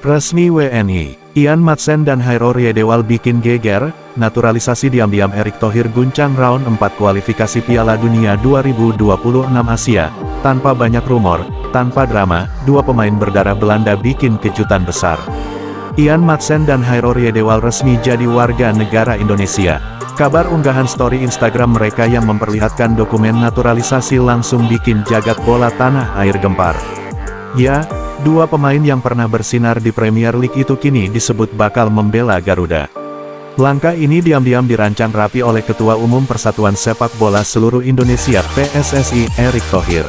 Resmi WNI, Ian Madsen dan Hairo Riedewal bikin geger, naturalisasi diam-diam Erick Thohir guncang round 4 kualifikasi Piala Dunia 2026 Asia. Tanpa banyak rumor, tanpa drama, dua pemain berdarah Belanda bikin kejutan besar. Ian Madsen dan Hairo Riedewal resmi jadi warga negara Indonesia. Kabar unggahan story Instagram mereka yang memperlihatkan dokumen naturalisasi langsung bikin jagat bola tanah air gempar. Ya, dua pemain yang pernah bersinar di Premier League itu kini disebut bakal membela Garuda. Langkah ini diam-diam dirancang rapi oleh Ketua Umum Persatuan Sepak Bola Seluruh Indonesia (PSSI) Erick Thohir.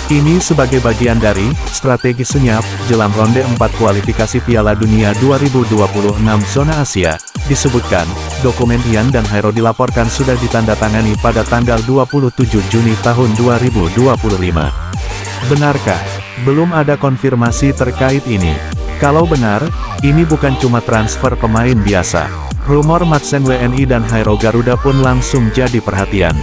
Ini sebagai bagian dari strategi senyap jelang ronde 4 kualifikasi Piala Dunia 2026 zona Asia. Disebutkan, dokumen Ian dan Hairo dilaporkan sudah ditandatangani pada tanggal 27 Juni tahun 2025. Benarkah? Belum ada konfirmasi terkait ini. Kalau benar, ini bukan cuma transfer pemain biasa. Rumor Madsen WNI dan Hairo Garuda pun langsung jadi perhatian.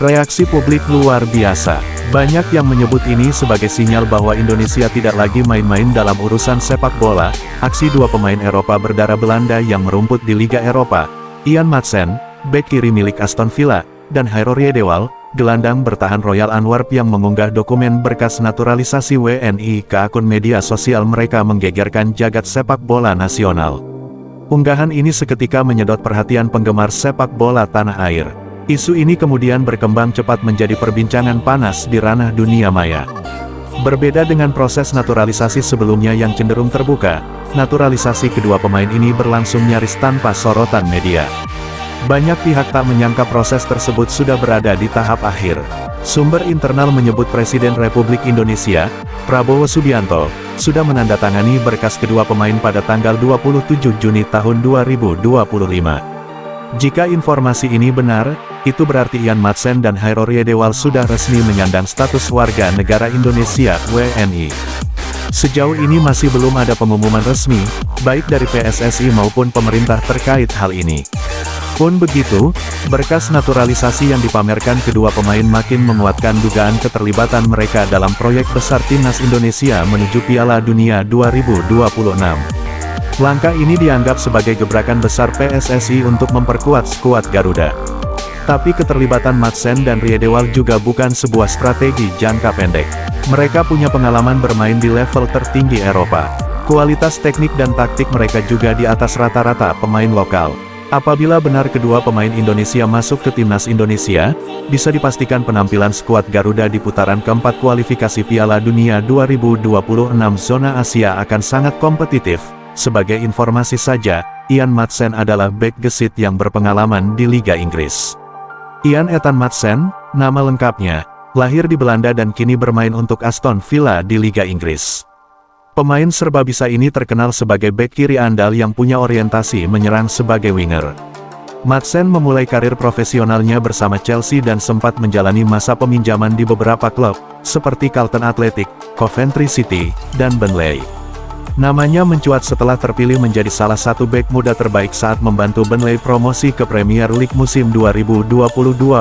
Reaksi publik luar biasa. Banyak yang menyebut ini sebagai sinyal bahwa Indonesia tidak lagi main-main dalam urusan sepak bola. Aksi dua pemain Eropa berdarah Belanda yang merumput di Liga Eropa, Ian Madsen, bek kiri milik Aston Villa, dan Hairo Riedewal, gelandang bertahan Royal Antwerp yang mengunggah dokumen berkas naturalisasi WNI ke akun media sosial mereka menggegerkan jagat sepak bola nasional. Unggahan ini seketika menyedot perhatian penggemar sepak bola tanah air. Isu ini kemudian berkembang cepat menjadi perbincangan panas di ranah dunia maya. Berbeda dengan proses naturalisasi sebelumnya yang cenderung terbuka, naturalisasi kedua pemain ini berlangsung nyaris tanpa sorotan media. Banyak pihak tak menyangka proses tersebut sudah berada di tahap akhir. Sumber internal menyebut Presiden Republik Indonesia, Prabowo Subianto, sudah menandatangani berkas kedua pemain pada tanggal 27 Juni tahun 2025. Jika informasi ini benar, itu berarti Ian Madsen dan Hairo Riedewal sudah resmi menyandang status warga negara Indonesia (WNI). Sejauh ini masih belum ada pengumuman resmi, baik dari PSSI maupun pemerintah terkait hal ini. Pun begitu, berkas naturalisasi yang dipamerkan kedua pemain makin menguatkan dugaan keterlibatan mereka dalam proyek besar Timnas Indonesia menuju Piala Dunia 2026. Langkah ini dianggap sebagai gebrakan besar PSSI untuk memperkuat skuad Garuda. Tapi keterlibatan Madsen dan Riedewal juga bukan sebuah strategi jangka pendek. Mereka punya pengalaman bermain di level tertinggi Eropa. Kualitas teknik dan taktik mereka juga di atas rata-rata pemain lokal. Apabila benar kedua pemain Indonesia masuk ke Timnas Indonesia, bisa dipastikan penampilan skuad Garuda di putaran keempat kualifikasi Piala Dunia 2026 zona Asia akan sangat kompetitif. Sebagai informasi saja, Ian Madsen adalah bek gesit yang berpengalaman di Liga Inggris. Ian Ethan Madsen, nama lengkapnya, lahir di Belanda dan kini bermain untuk Aston Villa di Liga Inggris. Pemain serba bisa ini terkenal sebagai bek kiri andal yang punya orientasi menyerang sebagai winger. Madsen memulai karir profesionalnya bersama Chelsea dan sempat menjalani masa peminjaman di beberapa klub, seperti Charlton Athletic, Coventry City, dan Burnley. Namanya mencuat setelah terpilih menjadi salah satu bek muda terbaik saat membantu Burnley promosi ke Premier League musim 2022-2023.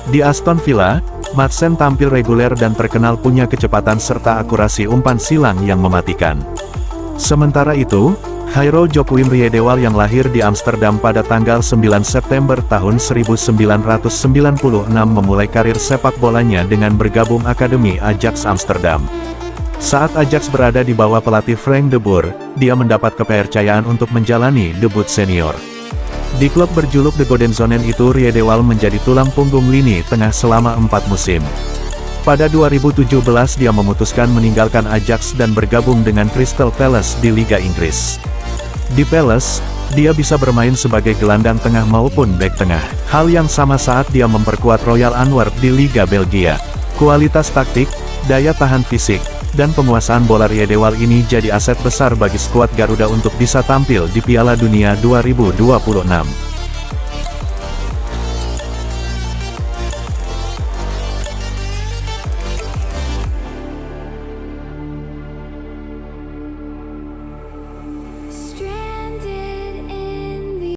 Di Aston Villa, Madsen tampil reguler dan terkenal punya kecepatan serta akurasi umpan silang yang mematikan. Sementara itu, Hairo Joaquim Riedewal yang lahir di Amsterdam pada tanggal 9 September tahun 1996 memulai karir sepak bolanya dengan bergabung Akademi Ajax Amsterdam. Saat Ajax berada di bawah pelatih Frank de Boer, dia mendapat kepercayaan untuk menjalani debut senior. Di klub berjuluk The Golden Zonen itu Riedewal menjadi tulang punggung lini tengah selama 4 musim. Pada 2017 dia memutuskan meninggalkan Ajax dan bergabung dengan Crystal Palace di Liga Inggris. Di Palace, dia bisa bermain sebagai gelandang tengah maupun bek tengah. Hal yang sama saat dia memperkuat Royal Antwerp di Liga Belgia. Kualitas taktik, daya tahan fisik, dan penguasaan bola Riedewal ini jadi aset besar bagi skuad Garuda untuk bisa tampil di Piala Dunia 2026.